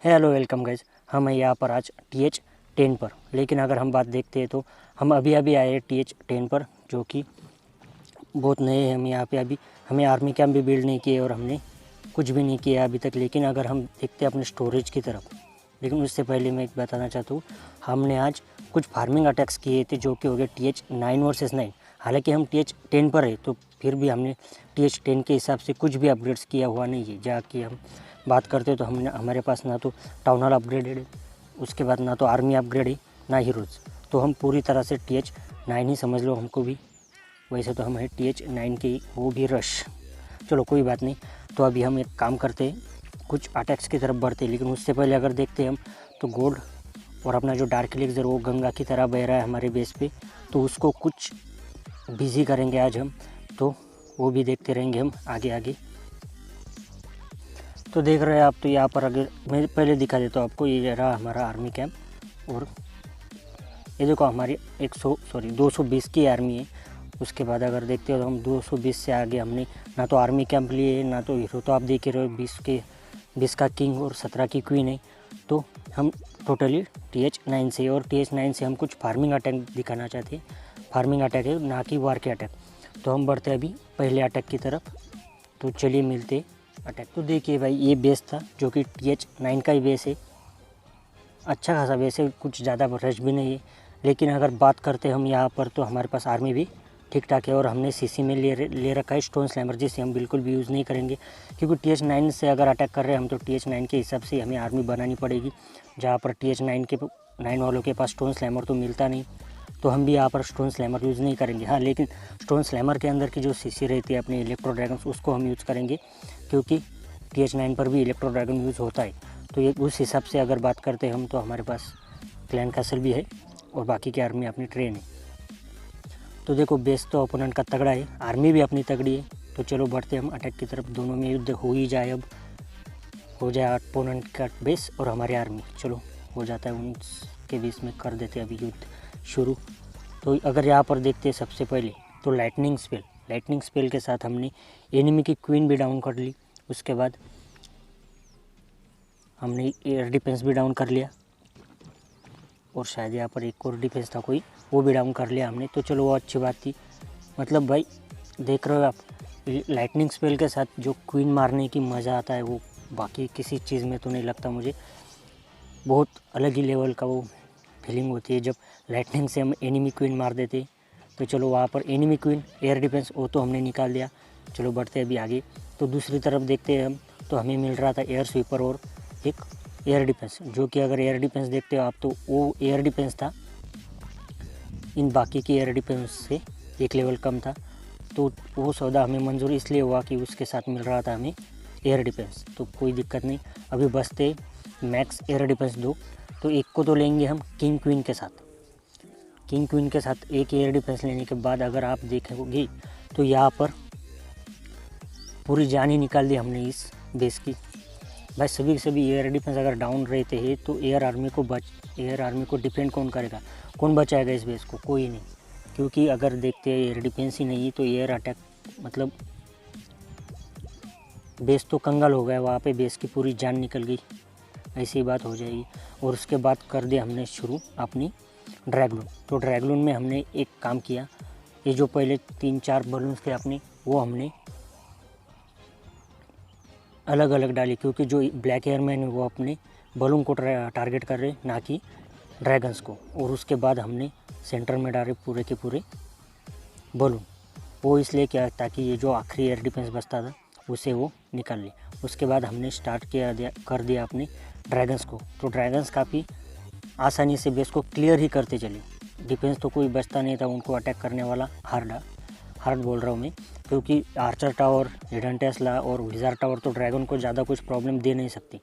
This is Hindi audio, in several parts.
Hello welcome guys. हम हैं यहाँ पर आज TH10 पर, लेकिन अगर हम बात देखते हैं तो हम अभी अभी आए हैं TH10 पर, जो कि बहुत नए हैं। हम यहाँ पे अभी हमें आर्मी कैंप भी बिल्ड नहीं किए और हमने कुछ भी नहीं किया अभी तक। लेकिन अगर हम देखते हैं अपने स्टोरेज की तरफ, लेकिन उससे पहले मैं एक बताना चाहता हूँ, हमने आज कुछ फार्मिंग अटैक्स किए थे जो कि हो गए TH9 वर्सेस 9। हालांकि हम TH10 पर है तो फिर भी हमने TH10 के हिसाब से कुछ भी अपग्रेड्स किया हुआ नहीं है। जाके हम बात करते तो हमने हमारे पास ना तो टाउन हॉल अपग्रेडेड है, उसके बाद ना तो आर्मी अपग्रेड है, ना हीरोज़। तो हम पूरी तरह से TH9 ही समझ लो हमको भी। वैसे तो हम है TH9 के, वो भी रश। चलो कोई बात नहीं। तो अभी हम एक काम करते हैं, कुछ अटैक्स की तरफ बढ़ते हैं। लेकिन उससे पहले अगर देखते हैं हम तो गोल्ड और अपना जो डार्क एलिक्सर वो गंगा की तरह बह रहा है हमारे बेस पे, तो उसको कुछ बिजी करेंगे आज हम। तो वो भी देखते रहेंगे हम आगे आगे। तो देख रहे हैं आप, तो यहाँ पर अगर मैं पहले दिखा देता हूँ आपको, ये रहा हमारा आर्मी कैंप। और ये देखो हमारी 220 की आर्मी है। उसके बाद अगर देखते हो तो हम 220 से आगे हमने ना तो आर्मी कैंप लिए ना तो हीरो। तो आप देख रहे हो 20 का किंग और 17 की क्वीन है। तो हम टोटली TH9 से, और TH9 से हम कुछ फार्मिंग अटैक दिखाना चाहते हैं। फार्मिंग अटैक है, ना कि वार के अटैक। तो हम बढ़ते हैं अभी पहले अटैक की तरफ। तो चलिए मिलते अटैक। तो देखिए भाई, ये बेस था जो कि TH9 का ही बेस है। अच्छा खासा बेस है, कुछ ज़्यादा रश भी नहीं है। लेकिन अगर बात करते हम यहाँ पर तो हमारे पास आर्मी भी ठीक ठाक है। और हमने CC में ले रखा है स्टोन स्लैमर, जिसे हम बिल्कुल भी यूज़ नहीं करेंगे, क्योंकि TH9 से अगर अटैक कर रहे हैं हम तो TH9 के हिसाब से हमें आर्मी बनानी पड़ेगी। जहाँ पर TH9 वालों के पास स्टोन स्लैमर तो मिलता नहीं, तो हम भी यहाँ पर स्टोन स्लैमर यूज़ नहीं करेंगे। हाँ, लेकिन स्टोन स्लैमर के अंदर की जो CC रहती है अपनी इलेक्ट्रो ड्रैगन्स, उसको हम यूज़ करेंगे, क्योंकि TH9 पर भी इलेक्ट्रो ड्रैगन यूज़ होता है। तो ये उस हिसाब से अगर बात करते हैं हम तो हमारे पास क्लैन कैसल भी है और बाकी की आर्मी अपनी ट्रेन है। तो देखो बेस तो ओपोनेंट का तगड़ा है, आर्मी भी अपनी तगड़ी है। तो चलो बढ़ते हम अटैक की तरफ। दोनों में युद्ध हो ही जाए, अब हो जाए ओपोनेंट का बेस और हमारी आर्मी। चलो हो जाता है, उनके बीच में कर देते अभी युद्ध शुरू। तो अगर यहाँ पर देखते हैं सबसे पहले तो लाइटनिंग स्पेल के साथ हमने एनिमी की क्वीन भी डाउन कर ली। उसके बाद हमने एयर डिफेंस भी डाउन कर लिया, और शायद यहाँ पर एक और डिफेंस था कोई, वो भी डाउन कर लिया हमने। तो चलो वो अच्छी बात थी। मतलब भाई देख रहे हो आप, लाइटनिंग स्पेल के साथ जो क्वीन मारने की मज़ा आता है वो बाकी किसी चीज़ में तो नहीं लगता मुझे। बहुत अलग ही लेवल का वो फीलिंग होती है जब लाइटनिंग से हम एनिमी क्वीन मार देते। तो चलो वहाँ पर एनिमी क्वीन एयर डिफेंस वो तो हमने निकाल दिया। चलो बढ़ते अभी आगे। तो दूसरी तरफ देखते हैं हम, तो हमें मिल रहा था एयर स्वीपर और एक एयर डिफेंस, जो कि अगर एयर डिफेंस देखते हो आप तो वो एयर डिफेंस था, इन बाकी की एयर डिफेंस से एक लेवल कम था। तो वो सौदा हमें मंजूर इसलिए हुआ कि उसके साथ मिल रहा था हमें एयर डिफेंस। तो कोई दिक्कत नहीं। अभी बचते मैक्स एयर डिफेंस 2। तो एक को तो लेंगे हम किंग क्वीन के साथ। किंग क्वीन के साथ एक एयर डिफेंस लेने के बाद अगर आप देखेंगे तो यहाँ पर पूरी जान ही निकाल दी हमने इस बेस की। भाई सभी एयर डिफेंस अगर डाउन रहते हैं तो एयर आर्मी को डिफेंड कौन करेगा, कौन बचाएगा इस बेस को? कोई नहीं। क्योंकि अगर देखते हैं एयर डिफेंस ही नहीं तो एयर अटैक, मतलब बेस तो कंगाल हो गया, वहाँ पे बेस की पूरी जान निकल गई, ऐसी बात हो जाएगी। और उसके बाद कर दिया हमने शुरू अपनी ड्रैगलून। तो ड्रैगलून में हमने एक काम किया, ये जो पहले 3-4 बलून्स थे अपने, वो हमने अलग अलग डाली, क्योंकि जो ब्लैक एयरमैन है वो अपने बलून को टारगेट कर रहे, ना कि ड्रैगन्स को। और उसके बाद हमने सेंटर में डाले पूरे के पूरे बलून। वो इसलिए क्या, ताकि ये जो आखिरी एयर डिफेंस बचता था उसे वो निकाल ले। उसके बाद हमने स्टार्ट कर दिया अपने ड्रैगन्स को। तो ड्रैगन्स काफ़ी आसानी से बेस को क्लियर ही करते चले। डिफेंस तो कोई बचता नहीं था उनको अटैक करने वाला। हार्ड बोल रहा हूँ मैं, क्योंकि आर्चर टावर, हिडन टेस्ला और विज़ार्ड टावर तो ड्रैगन को ज़्यादा कुछ प्रॉब्लम दे नहीं सकती।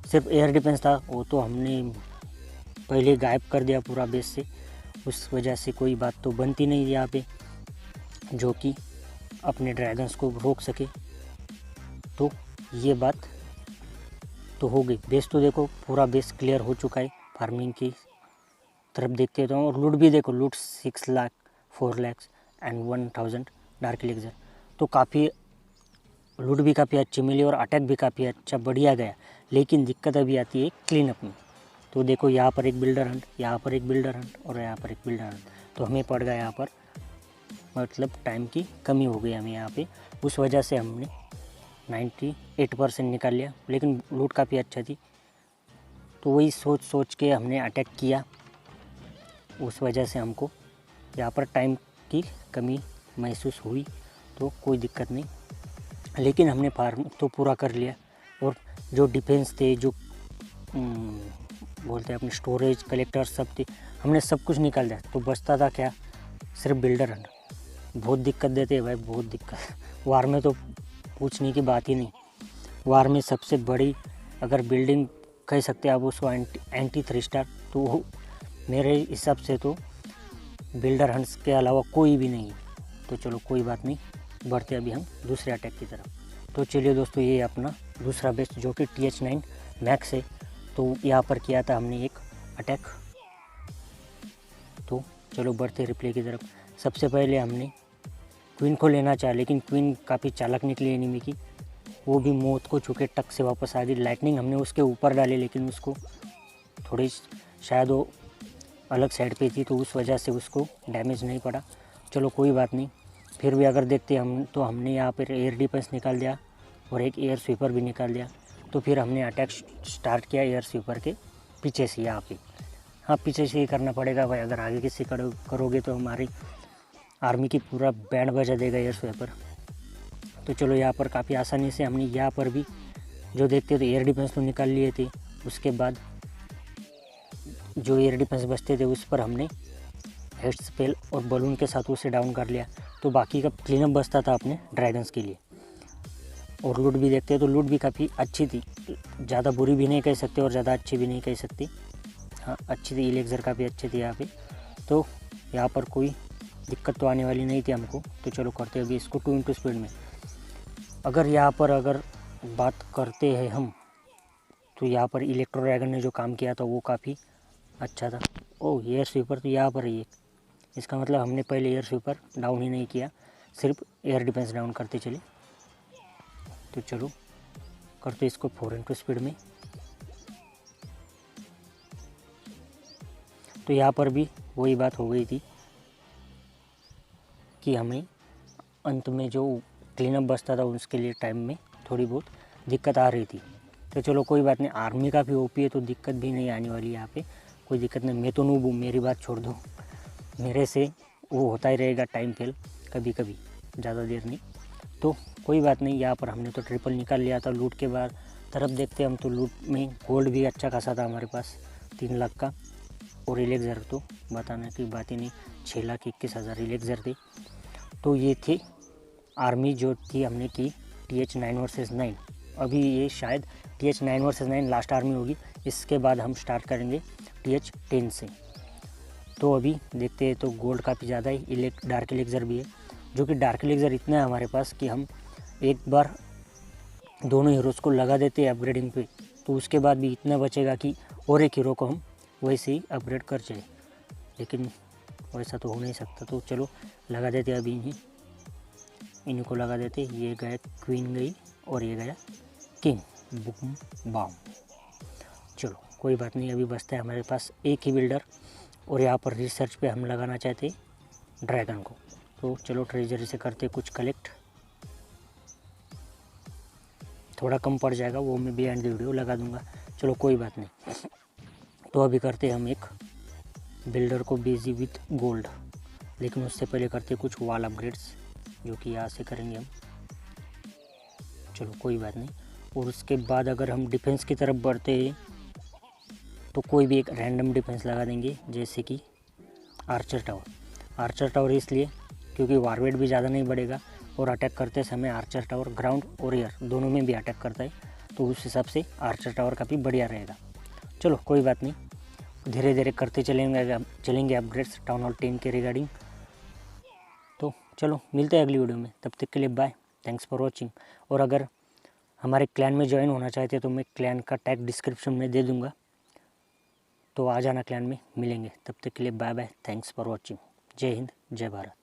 सिर्फ एयर डिफेंस था, वो तो हमने पहले गायब कर दिया पूरा बेस से। उस वजह से कोई बात तो बनती नहीं यहाँ पे जो कि अपने ड्रैगन्स को रोक सके। तो ये बात तो हो गई। बेस तो देखो पूरा बेस क्लियर हो चुका है। फार्मिंग की तरफ देखते तो, और लूट भी देखो, लूट 6 lakh, 4 lakh and 1000 dark elixir. तो काफ़ी लूट भी काफ़ी अच्छी मिली और अटैक भी काफ़ी अच्छा बढ़िया गया। लेकिन दिक्कत अभी आती है क्लीन अप में। तो देखो यहाँ पर एक बिल्डर हंट, यहाँ पर एक बिल्डर हंट और यहाँ पर एक बिल्डर हंट, तो हमें पड़ गया यहाँ पर मतलब टाइम की कमी हो गई हमें यहाँ पे। उस वजह से हमने 98% निकाल लिया, लेकिन लूट काफ़ी अच्छा थी। तो वही सोच सोच के हमने अटैक किया, उस वजह से हमको यहाँ पर टाइम की कमी महसूस हुई। तो कोई दिक्कत नहीं, लेकिन हमने फार्म तो पूरा कर लिया। और जो डिफेंस थे, जो बोलते हैं अपने स्टोरेज कलेक्टर सब थे, हमने सब कुछ निकाल दिया। तो बचता था क्या, सिर्फ बिल्डर हंट। बहुत दिक्कत देते हैं भाई, बहुत दिक्कत। वार में तो पूछने की बात ही नहीं। वार में सबसे बड़ी अगर बिल्डिंग कह सकते हैं आप उसको एंटी 3 स्टार, तो वो मेरे हिसाब से तो बिल्डर हंट्स के अलावा कोई भी नहीं है। तो चलो कोई बात नहीं, बढ़ते अभी हम दूसरे अटैक की तरफ। तो चलिए दोस्तों, ये अपना दूसरा बेस्ट जो कि TH9 मैक्स है। तो यहाँ पर किया था हमने एक अटैक। तो चलो बढ़ते रिप्ले की तरफ। सबसे पहले हमने क्वीन को लेना चाहा, लेकिन क्वीन काफ़ी चालाक निकली एनिमी की। वो भी मौत को छू के टक से वापस आ गई। लाइटनिंग हमने उसके ऊपर डाली, लेकिन उसको थोड़ी शायद वो अलग साइड पे थी, तो उस वजह से उसको डैमेज नहीं पड़ा। चलो कोई बात नहीं। फिर भी अगर देखते हम तो हमने यहाँ पर एयर डिफेंस निकाल दिया और एक एयर स्वीपर भी निकाल दिया। तो फिर हमने अटैक स्टार्ट किया एयर स्वीपर के पीछे से यहाँ पे। हाँ, पीछे से ही करना पड़ेगा भाई, अगर आगे किसी करोगे तो हमारी आर्मी की पूरा बैंड बजा देगा एयर स्वीपर। तो चलो यहाँ पर काफ़ी आसानी से हमने यहाँ पर भी जो देखते तो एयर डिफेंस तो निकाल लिए थे। उसके बाद जो एयर डिफेंस बचते थे उस पर हमने हेड स्पेल और बलून के साथ उसे डाउन कर लिया। तो बाकी का क्लीनअप बचता था अपने ड्रैगन्स के लिए। और लूट भी देखते हैं तो लूट भी काफ़ी अच्छी थी, ज़्यादा बुरी भी नहीं कह सकते और ज़्यादा अच्छी भी नहीं कह सकती। हाँ, अच्छी थी। इलेक्सर काफ़ी अच्छे थे यहाँ पे। तो यहाँ पर कोई दिक्कत तो आने वाली नहीं थी हमको। तो चलो करते हैं अभी इसको 2 स्पीड में। अगर यहाँ पर अगर बात करते हैं हम, तो यहाँ पर इलेक्ट्रो ड्रैगन ने जो काम किया था वो काफ़ी अच्छा था। ओह, एयर स्वीपर तो यहाँ पर ही है। इसका मतलब हमने पहले एयर स्वीपर डाउन ही नहीं किया, सिर्फ एयर डिफेंस डाउन करते चले। तो चलो करते इसको 4 स्पीड में। तो यहाँ पर भी वही बात हो गई थी कि हमें अंत में जो क्लीनअप बचता था उसके लिए टाइम में थोड़ी बहुत दिक्कत आ रही थी। तो चलो कोई बात नहीं, आर्मी का भी ओपी है तो दिक्कत भी नहीं आने वाली यहाँ पे, कोई दिक्कत नहीं। मैं तो नूब हूँ, मेरी बात छोड़ दो, मेरे से वो होता ही रहेगा टाइम फेल कभी कभी, ज़्यादा देर नहीं। तो कोई बात नहीं, यहाँ पर हमने तो ट्रिपल निकाल लिया था। लूट के बाद तरफ देखते हम तो लूट में गोल्ड भी अच्छा खासा था हमारे पास, 3 लाख का। और इलेक्सर तो बताने की बात ही नहीं, 6,21,000 इलेक्सर थे। तो ये थे आर्मी जो थी हमने की TH9 वर्सेस 9। अभी ये शायद TH9 वर्सेस 9 लास्ट आर्मी होगी। इसके बाद हम स्टार्ट करेंगे TH10 से। तो अभी देखते हैं तो गोल्ड काफ़ी ज़्यादा है, डार्क इलेक्सर भी है, जो कि डार्क इलेक्सर इतना है हमारे पास कि हम एक बार दोनों हीरोज़ को लगा देते हैं अपग्रेडिंग पे, तो उसके बाद भी इतना बचेगा कि और एक हीरो को हम वैसे ही अपग्रेड कर चले। लेकिन वैसा तो हो नहीं सकता, तो चलो लगा देते अभी इन्हीं को लगा देते। ये गया क्वीन गई और ये गया किंग, बुम बाम। चलो कोई बात नहीं, अभी बचता है हमारे पास एक ही बिल्डर। और यहाँ पर रिसर्च पे हम लगाना चाहते ड्रैगन को। तो चलो ट्रेजरी से करते कुछ कलेक्ट, थोड़ा कम पड़ जाएगा, वो मैं बिहाइंड द वीडियो लगा दूंगा। चलो कोई बात नहीं। तो अभी करते हम एक बिल्डर को बिजी विथ गोल्ड, लेकिन उससे पहले करते कुछ वॉल अपग्रेड्स, जो कि यहाँ से करेंगे हम। चलो कोई बात नहीं। और उसके बाद अगर हम डिफेंस की तरफ बढ़ते हैं तो कोई भी एक रैंडम डिफेंस लगा देंगे, जैसे कि आर्चर टावर। आर्चर टावर इसलिए क्योंकि वारवेट भी ज़्यादा नहीं बढ़ेगा और अटैक करते समय आर्चर टावर ग्राउंड और एयर दोनों में भी अटैक करता है, तो उस हिसाब से आर्चर टावर काफ़ी बढ़िया रहेगा। चलो कोई बात नहीं, धीरे धीरे करते चलेंगे अपग्रेड्स टाउन हॉल 10 के रिगार्डिंग। तो चलो मिलते हैं अगली वीडियो में, तब तक के लिए बाय, थैंक्स फॉर वॉचिंग। और अगर हमारे क्लैन में ज्वाइन होना चाहते हैं तो मैं क्लैन का टैग डिस्क्रिप्शन में दे दूँगा, तो आ जाना क्लैन में, मिलेंगे। तब तक के लिए bye bye, thanks for watching. जय हिंद, जय भारत।